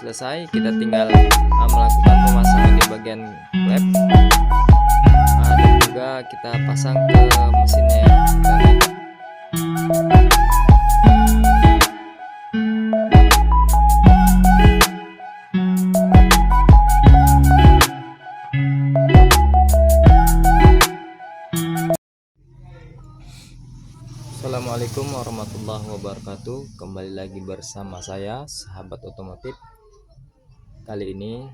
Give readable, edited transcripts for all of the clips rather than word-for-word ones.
selesai, kita tinggal melakukan pemasangan di bagian klep, dan juga kita pasang ke mesinnya ya. Assalamualaikum warahmatullahi wabarakatuh. Kembali lagi bersama saya, sahabat otomotif. Kali ini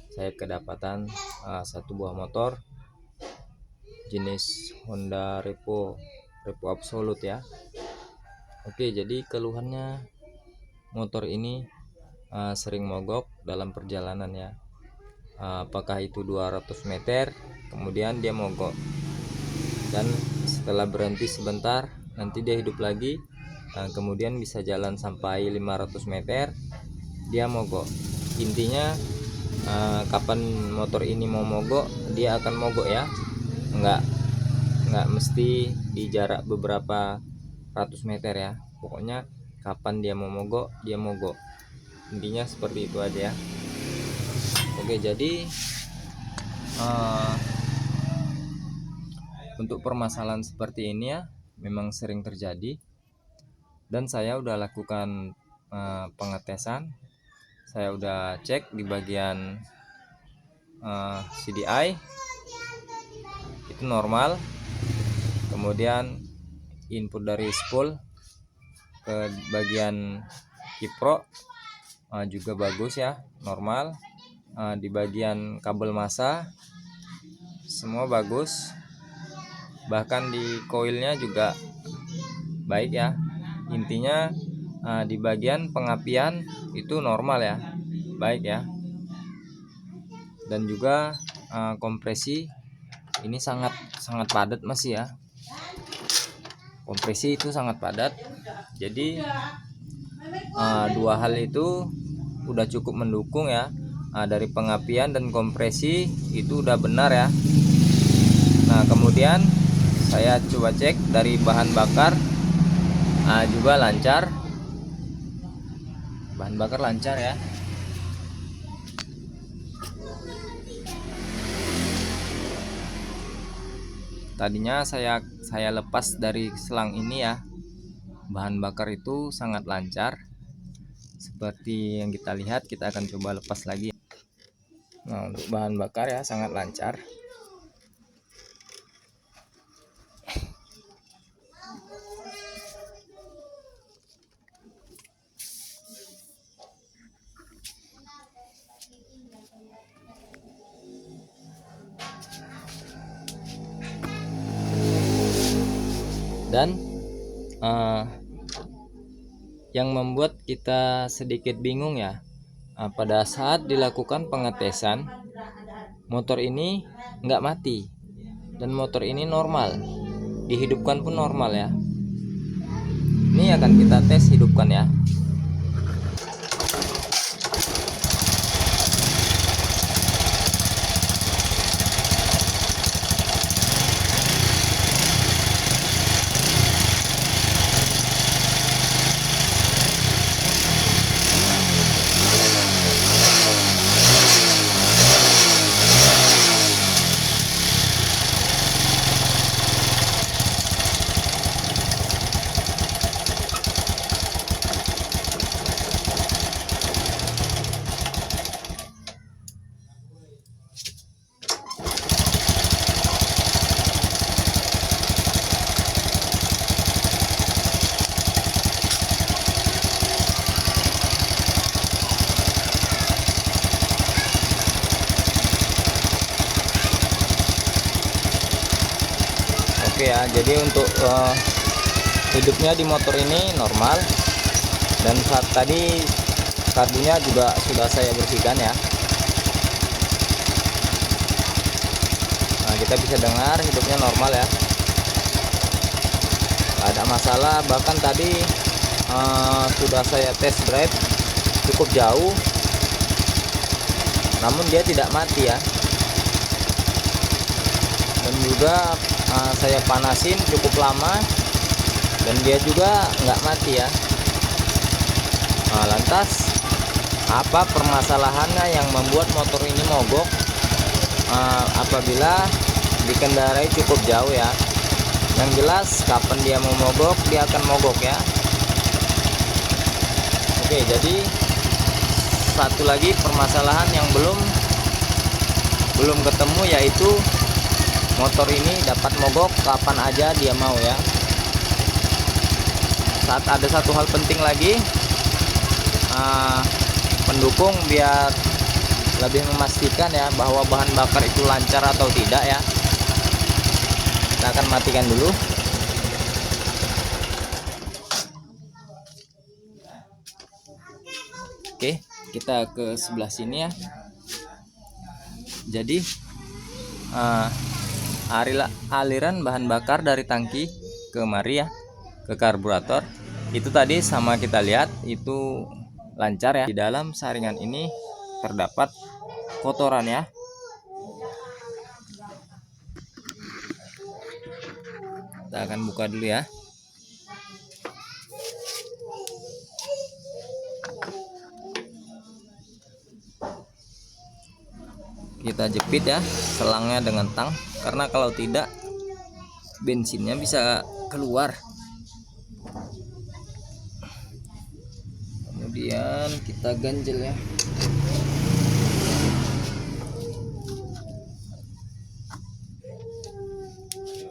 saya kedapatan satu buah motor jenis Honda Revo Absolute ya. Oke, jadi keluhannya motor ini sering mogok dalam perjalanan ya. Apakah itu 200 meter kemudian dia mogok, dan setelah berhenti sebentar nanti dia hidup lagi, kemudian bisa jalan sampai 500 meter dia mogok. Intinya kapan motor ini mau mogok dia akan mogok ya, nggak mesti di jarak beberapa ratus meter ya, pokoknya kapan dia mau mogok dia mogok, intinya seperti itu aja ya. Oke, jadi untuk permasalahan seperti ini ya memang sering terjadi, dan saya udah lakukan pengetesan. Saya udah cek di bagian CDI itu normal, kemudian input dari spool ke bagian kipro juga bagus ya, normal. Di bagian kabel massa semua bagus, bahkan di koilnya juga baik ya. Intinya di bagian pengapian itu normal ya, baik ya. Dan juga kompresi ini sangat padat masih ya, kompresi itu sangat padat. Jadi dua hal itu udah cukup mendukung ya. Dari pengapian dan kompresi itu udah benar ya. Nah, kemudian saya coba cek dari bahan bakar juga lancar, bahan bakar lancar ya. Tadinya saya lepas dari selang ini ya, bahan bakar itu sangat lancar seperti yang kita lihat. Kita akan coba lepas lagi. Nah, untuk bahan bakar ya sangat lancar. Dan yang membuat kita sedikit bingung ya, pada saat dilakukan pengetesan motor ini nggak mati dan motor ini normal, dihidupkan pun normal ya. Ini akan kita tes hidupkan ya. Oke ya, jadi untuk hidupnya di motor ini normal, dan saat tadi karbunya juga sudah saya bersihkan ya. Nah, kita bisa dengar hidupnya normal ya, ada masalah. Bahkan tadi sudah saya test drive cukup jauh, namun dia tidak mati ya. Dan juga saya panasin cukup lama dan dia juga nggak mati ya. Lantas apa permasalahannya yang membuat motor ini mogok apabila dikendarai cukup jauh ya. Yang jelas kapan dia mau mogok, dia akan mogok ya. Oke, jadi satu lagi permasalahan yang belum ketemu, yaitu motor ini dapat mogok kapan aja dia mau ya. Saat ada satu hal penting lagi, pendukung biar lebih memastikan ya bahwa bahan bakar itu lancar atau tidak ya. Kita akan matikan dulu. Oke, kita ke sebelah sini ya. Jadi aliran bahan bakar dari tangki ke mari ya, ke karburator itu tadi sama kita lihat itu lancar ya. Di dalam saringan ini terdapat kotoran ya. Kita akan buka dulu ya. Kita jepit ya selangnya dengan tang, karena kalau tidak bensinnya bisa keluar. Kemudian kita ganjel ya.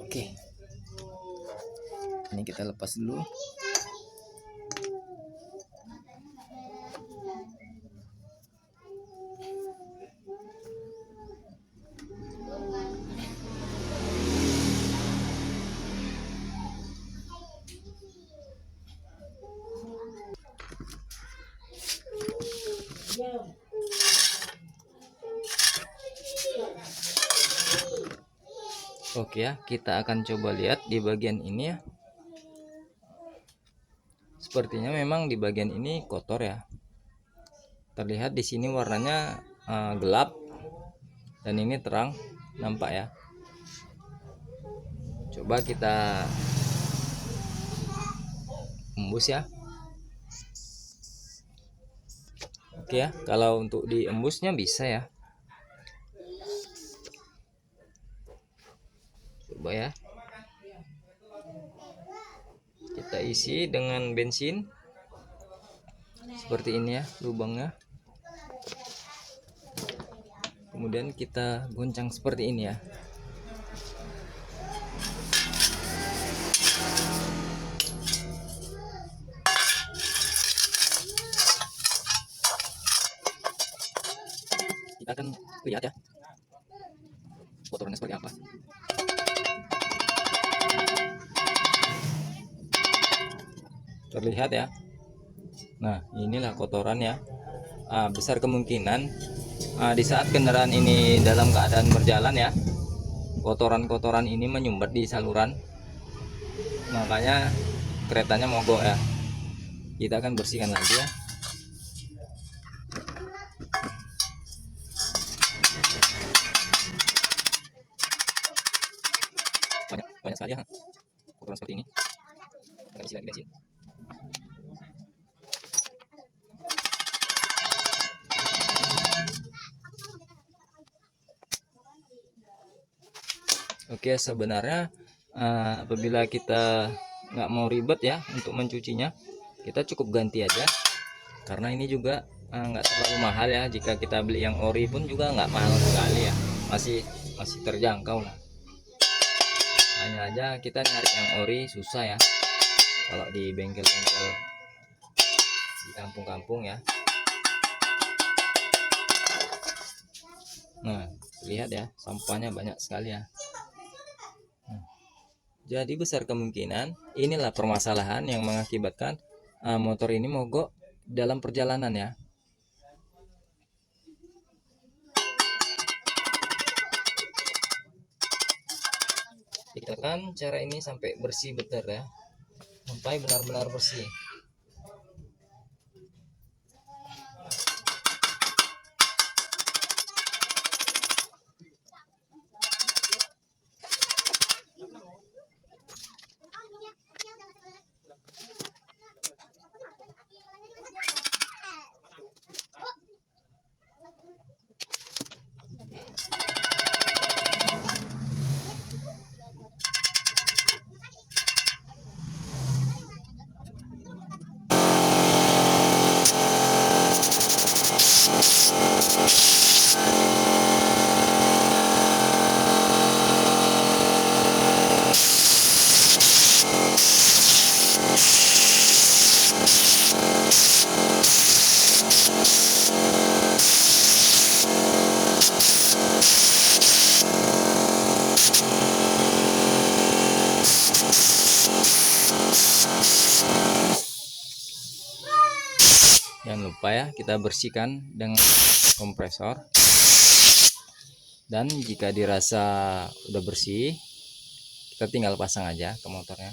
Oke, ini kita lepas dulu. Oke ya, kita akan coba lihat di bagian ini ya. Sepertinya memang di bagian ini kotor ya. Terlihat di sini warnanya gelap dan ini terang, nampak ya. Coba kita embus ya. Oke ya, kalau untuk diembusnya bisa ya. Coba ya. Kita isi dengan bensin. Seperti ini ya lubangnya. Kemudian kita goncang seperti ini ya. Kita akan lihat ya kotorannya seperti apa. Terlihat ya. Nah, inilah kotoran ya. Besar kemungkinan di saat kendaraan ini dalam keadaan berjalan ya, kotoran-kotoran ini menyumbat di saluran, makanya keretanya mogok ya. Kita akan bersihkan lagi ya. Banyak sekali ya kotoran seperti ini. Kita isi lagi bensin. Oke, sebenarnya apabila kita nggak mau ribet ya untuk mencucinya, kita cukup ganti aja, karena ini juga nggak terlalu mahal ya. Jika kita beli yang ori pun juga nggak mahal sekali ya, masih terjangkau lah. Hanya aja kita nyari yang ori susah ya kalau di bengkel-bengkel di kampung-kampung ya. Nah, lihat ya, sampahnya banyak sekali ya. Jadi besar kemungkinan inilah permasalahan yang mengakibatkan motor ini mogok dalam perjalanan ya. Kita lakukan cara ini sampai bersih betul ya, sampai benar-benar bersih. kita bersihkan dengan kompresor. Dan jika dirasa udah bersih, kita tinggal pasang aja ke motornya.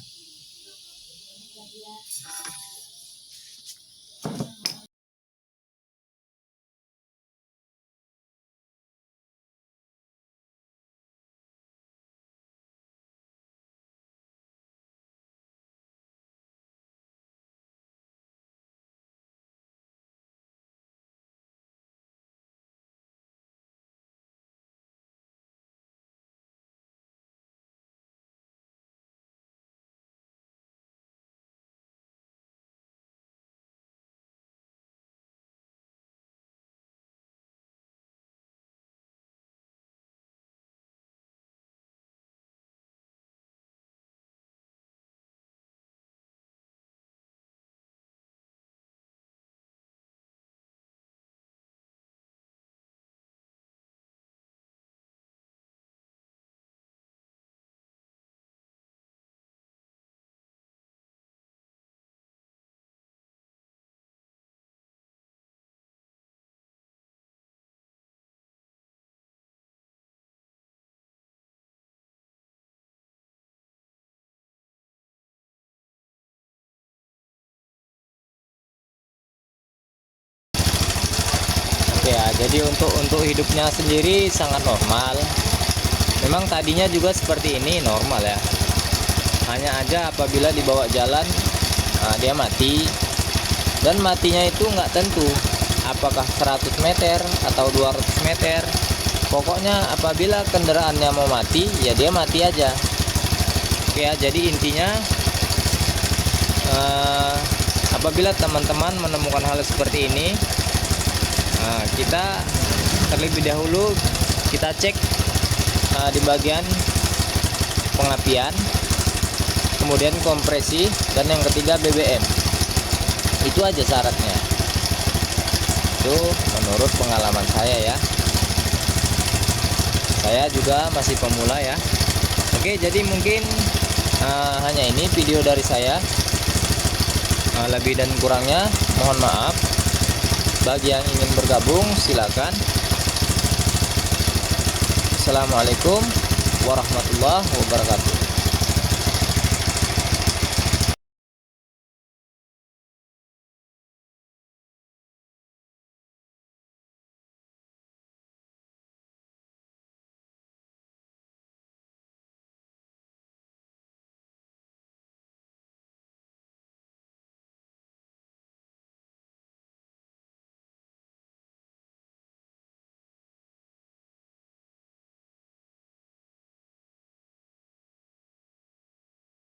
Ya, jadi untuk hidupnya sendiri sangat normal. Memang tadinya juga seperti ini, normal ya. Hanya aja apabila dibawa jalan, dia mati. Dan matinya itu nggak tentu, apakah 100 meter atau 200 meter. Pokoknya apabila kendaraannya mau mati, ya dia mati aja. Oke ya, jadi intinya apabila teman-teman menemukan hal seperti ini, kita terlebih dahulu kita cek di bagian pengapian, kemudian kompresi, dan yang ketiga BBM. Itu aja syaratnya. Itu menurut pengalaman saya ya. Saya juga masih pemula ya. Oke, jadi mungkin hanya ini video dari saya. Lebih dan kurangnya mohon maaf. Bagi yang ingin bergabung silakan. Assalamualaikum warahmatullahi wabarakatuh.